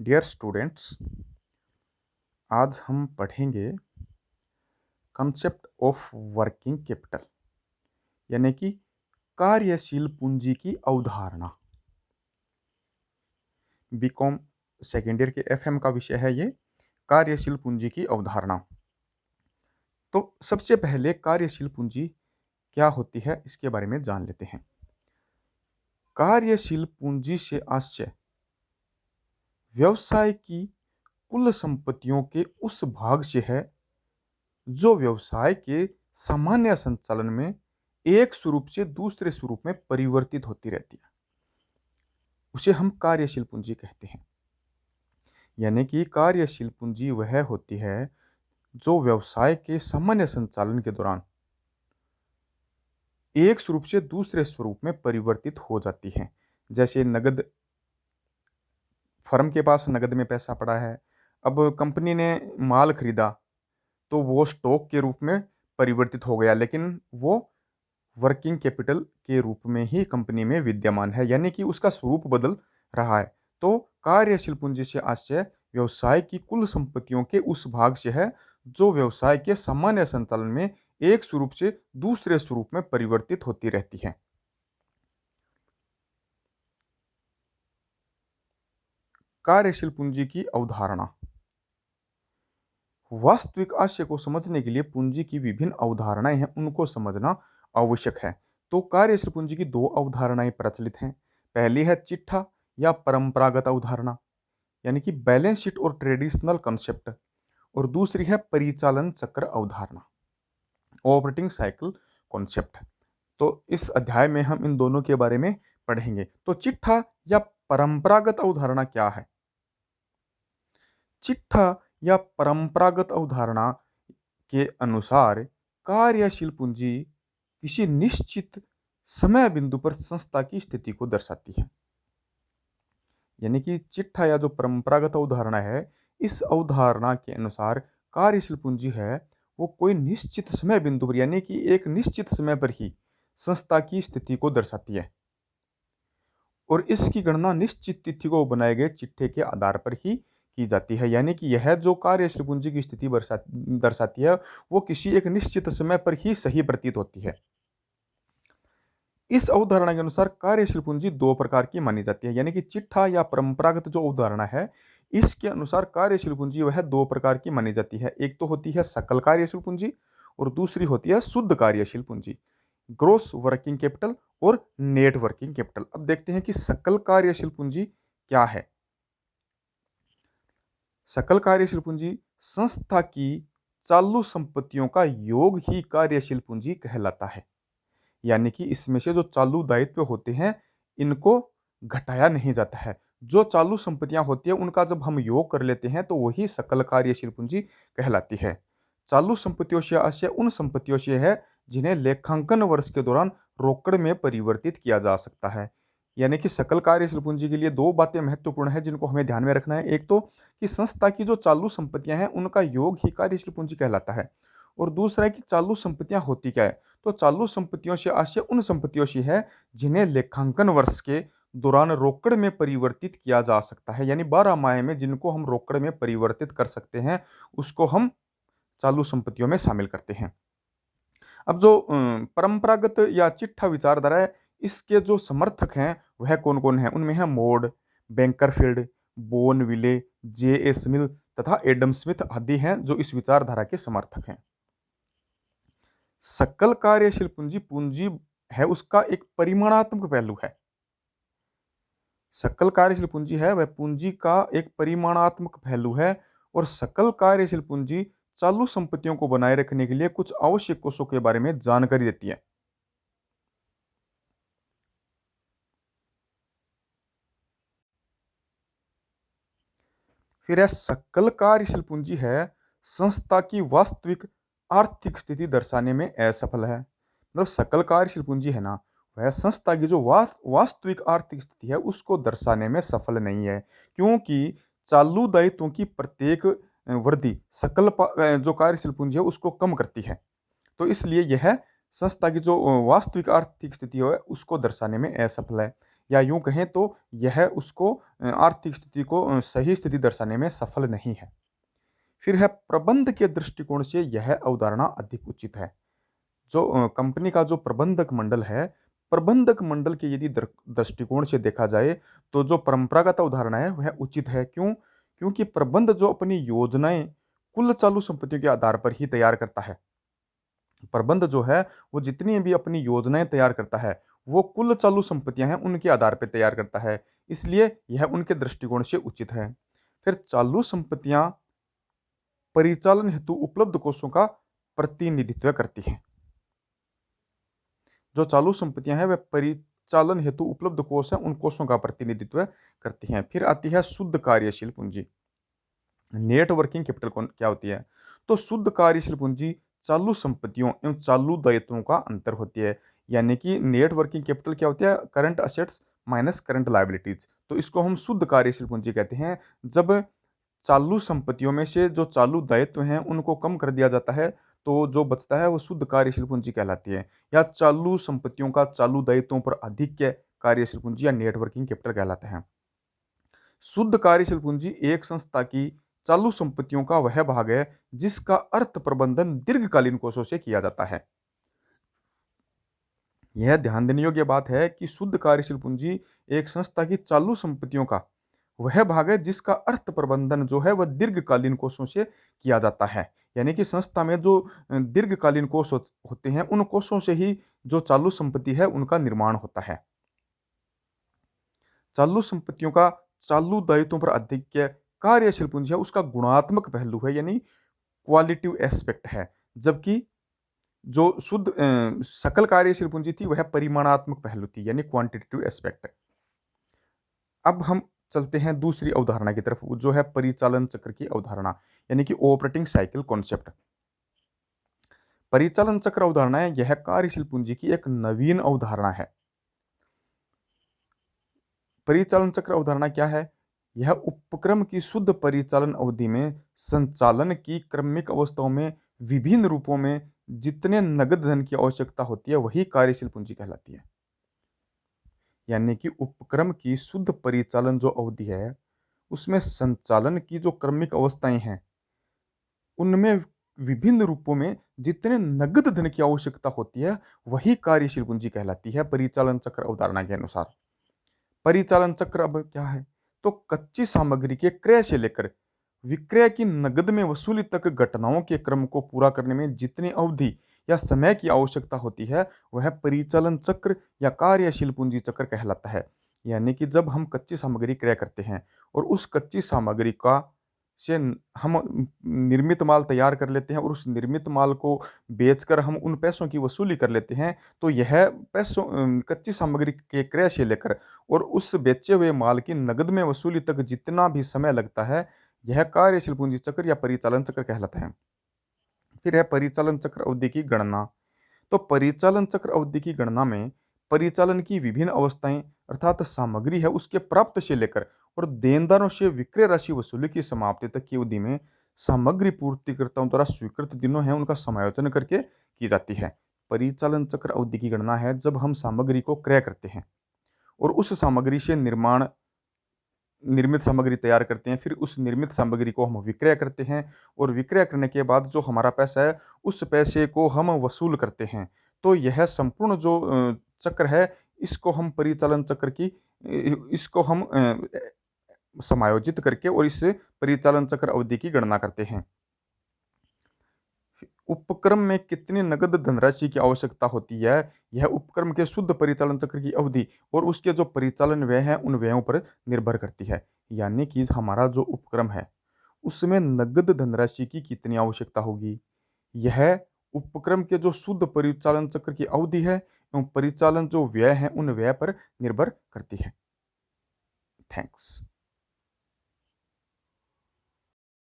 Dear students, आज हम पढ़ेंगे कंसेप्ट ऑफ वर्किंग कैपिटल यानी कि कार्यशील पूंजी की अवधारणा। बीकॉम सेकेंड ईयर के एफएम का विषय है ये कार्यशील पूंजी की अवधारणा। तो सबसे पहले कार्यशील पूंजी क्या होती है इसके बारे में जान लेते हैं। कार्यशील पूंजी से आशय व्यवसाय की कुल संपत्तियों के उस भाग से है जो व्यवसाय के सामान्य संचालन में एक स्वरूप से दूसरे स्वरूप में परिवर्तित होती रहती है, उसे हम कार्यशील पूंजी कहते हैं। यानी कि कार्यशील पूंजी वह होती है जो व्यवसाय के सामान्य संचालन के दौरान एक स्वरूप से दूसरे स्वरूप में परिवर्तित हो जाती है। जैसे नगद, फर्म के पास नगद में पैसा पड़ा है, अब कंपनी ने माल खरीदा तो वो स्टॉक के रूप में परिवर्तित हो गया, लेकिन वो वर्किंग कैपिटल के रूप में ही कंपनी में विद्यमान है, यानी कि उसका स्वरूप बदल रहा है। तो कार्यशील पूंजी से आशय व्यवसाय की कुल संपत्तियों के उस भाग से है जो व्यवसाय के सामान्य संचालन में एक स्वरूप से दूसरे स्वरूप में परिवर्तित होती रहती है। कार्यशील पूंजी की अवधारणा। वास्तविक आशय को समझने के लिए पूंजी की विभिन्न अवधारणाएं हैं, उनको समझना आवश्यक है। तो कार्यशील पूंजी की दो अवधारणाएं प्रचलित हैं। पहली है चिट्ठा या परंपरागत अवधारणा यानी कि बैलेंस शीट और ट्रेडिशनल कंसेप्ट, और दूसरी है परिचालन चक्र अवधारणा, ऑपरेटिंग साइकिल कॉन्सेप्ट। तो इस अध्याय में हम इन दोनों के बारे में पढ़ेंगे। तो चिट्ठा या परंपरागत अवधारणा क्या है? चिट्ठा या परंपरागत अवधारणा के अनुसार कार्यशील पूंजी किसी निश्चित समय बिंदु पर संस्था की स्थिति को दर्शाती है। यानी कि चिट्ठा या जो परंपरागत अवधारणा है, इस अवधारणा के अनुसार कार्यशील पूंजी है वो कोई निश्चित समय बिंदु पर यानी कि एक निश्चित समय पर ही संस्था की स्थिति को दर्शाती है, और इसकी गणना निश्चित तिथि को बनाए गए चिट्ठे के आधार पर ही की जाती है। यानी कि यह जो कार्यशील पूंजी की स्थिति दर्शाती है वो किसी एक निश्चित समय पर ही सही प्रतीत होती है। इस अवधारणा के अनुसार कार्यशील पूंजी दो प्रकार की मानी जाती है। यानी कि चिट्ठा या परंपरागत जो अवधारणा है, इसके अनुसार कार्यशील पूंजी वह दो प्रकार की मानी जाती है। एक तो होती है सकल कार्यशील पूंजी और दूसरी होती है शुद्ध कार्यशील पूंजी, ग्रोस वर्किंग कैपिटल और नेट वर्किंग कैपिटल। अब देखते हैं कि सकल कार्यशील पूंजी क्या है। सकल कार्यशील पूंजी संस्था की चालू संपत्तियों का योग ही कार्यशील पूंजी कहलाता है। यानी कि इसमें से जो चालू दायित्व होते हैं इनको घटाया नहीं जाता है। जो चालू संपत्तियां होती है उनका जब हम योग कर लेते हैं तो वही सकल कार्यशील पूंजी कहलाती है। चालू संपत्तियों से आशय उन संपत्तियों से है जिन्हें लेखांकन वर्ष के दौरान रोकड़ में परिवर्तित किया जा सकता है। यानी कि सकल कार्यशील पूंजी के लिए दो बातें महत्वपूर्ण है जिनको हमें ध्यान में रखना है। एक तो कि संस्था की जो चालू संपत्तियां हैं उनका योग ही कार्यशील पूंजी कहलाता है, और दूसरा है कि चालू संपत्तियां होती क्या है। तो चालू संपत्तियों से आशय उन संपत्तियों से है जिन्हें लेखांकन वर्ष के दौरान रोकड़ में परिवर्तित किया जा सकता है। यानी 12 माह में जिनको हम रोकड़ में परिवर्तित कर सकते हैं उसको हम चालू संपत्तियों में शामिल करते हैं। अब जो परंपरागत या चिट्ठा विचारधारा है, इसके जो समर्थक हैं वह कौन कौन है? उनमें है Mode, Bankerfield, Bonville, J A Smith तथा एडम स्मिथ आदि हैं जो इस विचारधारा के समर्थक हैं। सकल कार्यशील पूंजी पूंजी है उसका एक परिमाणात्मक पहलू है। सकल कार्यशील पूंजी है वह पूंजी का एक परिमाणात्मक पहलू है, और सकल कार्यशील पूंजी चालू संपत्तियों को बनाए रखने के लिए कुछ आवश्यक कोषों के बारे में जानकारी देती है। फिर है सकल कार्यशील पूंजी है संस्था की वास्तविक आर्थिक स्थिति दर्शाने में असफल है। मतलब सकल कार्यशील पूंजी है ना, वह संस्था की जो वास्तविक आर्थिक स्थिति है उसको दर्शाने में सफल नहीं है, क्योंकि चालू दायित्वों की प्रत्येक वृद्धि जो कार्यशील पूंजी है उसको कम करती है। तो इसलिए यह संस्था की जो वास्तविक आर्थिक स्थिति है उसको दर्शाने में असफल है। या यूं कहें तो यह उसको आर्थिक स्थिति को सही स्थिति दर्शाने में सफल नहीं है। फिर है प्रबंध के दृष्टिकोण से यह अवधारणा अधिक उचित है। जो कंपनी का जो प्रबंधक मंडल है, प्रबंधक मंडल के यदि दृष्टिकोण से देखा जाए तो जो परंपरागत अवधारणा है वह उचित है। क्यों? क्योंकि प्रबंध जो अपनी योजनाएं कुल चालू संपत्तियों के आधार पर ही तैयार करता है। प्रबंध जो है वो जितनी भी अपनी योजनाएं तैयार करता है वो कुल चालू संपत्तियां हैं उनके आधार पर तैयार करता है, इसलिए यह उनके दृष्टिकोण से उचित है। फिर चालू संपत्तियां परिचालन हेतु उपलब्ध कोषों का प्रतिनिधित्व करती हैं। जो चालू संपत्तियां हैं वे परिचालन हेतु उपलब्ध कोष हैं उन कोषों का प्रतिनिधित्व करती हैं। फिर आती है शुद्ध कार्यशील पूंजी। नेट वर्किंग कैपिटल कौन क्या होती है? तो शुद्ध कार्यशील पूंजी चालू संपत्तियों एवं चालू दायित्वों का अंतर होती है। यानी कि नेट वर्किंग कैपिटल क्या होती है? Current assets minus current liabilities. तो इसको हम शुद्ध कार्यशील पूंजी कहते हैं। जब चालू संपत्तियों में से जो चालू दायित्व हैं उनको कम कर दिया जाता है तो जो बचता है वो शुद्ध कार्यशील पूंजी कहलाती है। या चालू संपत्तियों का चालू दायित्वों पर आधिक्य कार्यशील पूंजी या नेट वर्किंग कैपिटल कहलाते हैं। शुद्ध कार्यशील पूंजी एक संस्था की चालू संपत्तियों का वह भाग है जिसका अर्थ प्रबंधन दीर्घकालीन कोषों से किया जाता है। यह ध्यान देने योग्य बात है कि शुद्ध कार्यशील पूंजी एक संस्था की चालू संपत्तियों का वह भाग है जिसका अर्थ प्रबंधन जो है वह दीर्घकालीन कोषों से किया जाता है। यानी कि संस्था में जो दीर्घकालीन कोष होते हैं उन कोषों से ही जो चालू संपत्ति है उनका निर्माण होता है। चालू संपत्तियों का चालू दायित्वों पर आधिक्य कार्यशील पूंजी है उसका गुणात्मक पहलू है, यानी क्वालिटिव एस्पेक्ट है। जबकि जो शुद्ध सकल कार्यशील पूंजी थी वह परिमाणात्मक पहलू थी, यानी क्वांटिटेटिव एस्पेक्ट। अब हम चलते हैं दूसरी अवधारणा की तरफ जो है परिचालन चक्र की अवधारणा, यानी कि ऑपरेटिंग साइकिल कॉन्सेप्ट। परिचालन चक्र अवधारणा है यह कार्यशील पूंजी की एक नवीन अवधारणा है। परिचालन चक्र अवधारणा क्या है? यह उपक्रम की शुद्ध परिचालन अवधि में संचालन की क्रमिक अवस्थाओं में विभिन्न रूपों में जितने नगद धन की आवश्यकता होती है वही कार्यशील पूंजी कहलाती है। यानी कि उपक्रम की शुद्ध परिचालन जो अवधि है उसमें संचालन की जो क्रमिक अवस्थाएं हैं उनमें विभिन्न रूपों में जितने नगद धन की आवश्यकता होती है वही कार्यशील पूंजी कहलाती है परिचालन चक्र अवधारणा के अनुसार। परिचालन चक्र अब क्या है? तो कच्ची सामग्री के क्रय से लेकर विक्रय की नगद में वसूली तक घटनाओं के क्रम को पूरा करने में जितनी अवधि या समय की आवश्यकता होती है वह परिचालन चक्र या कार्यशील पूंजी चक्र कहलाता है। यानी कि जब हम कच्ची सामग्री क्रय करते हैं और उस कच्ची सामग्री का से हम निर्मित माल तैयार कर लेते हैं और उस निर्मित माल को बेचकर हम उन पैसों की वसूली कर लेते हैं, तो यह पैसों कच्ची सामग्री के क्रय से लेकर और उस बेचे हुए माल की नगद में वसूली तक जितना भी समय लगता है यह कार्यशील पूंजी चक्र या परिचालन चक्र कहलाता है। फिर है परिचालन चक्र अवधि की गणना। तो परिचालन चक्र अवधि की गणना में परिचालन की विभिन्न अवस्थाएं अर्थात सामग्री है उसके प्राप्त से लेकर और देनदारों से विक्रय राशि वसूली की समाप्ति तक की अवधि में सामग्री पूर्तिकर्ताओं द्वारा स्वीकृत दिनों है उनका समायोजन करके की जाती है। परिचालन चक्र अवधि की गणना है जब हम सामग्री को क्रय करते हैं और उस सामग्री से निर्मित सामग्री तैयार करते हैं, फिर उस निर्मित सामग्री को हम विक्रय करते हैं और विक्रय करने के बाद जो हमारा पैसा है उस पैसे को हम वसूल करते हैं। तो यह संपूर्ण जो चक्र है इसको हम परिचालन चक्र की इसको हम समायोजित करके और इस परिचालन चक्र अवधि की गणना करते हैं। उपक्रम में कितनी नगद धनराशि की आवश्यकता होती है यह उपक्रम के शुद्ध परिचालन चक्र की अवधि और उसके जो परिचालन व्यय हैं उन व्ययों पर निर्भर करती है। यानी कि हमारा जो उपक्रम है उसमें नगद धनराशि की कितनी आवश्यकता होगी यह उपक्रम के जो शुद्ध परिचालन चक्र की अवधि है एवं परिचालन जो व्यय है उन व्यय पर निर्भर करती है। थैंक्स।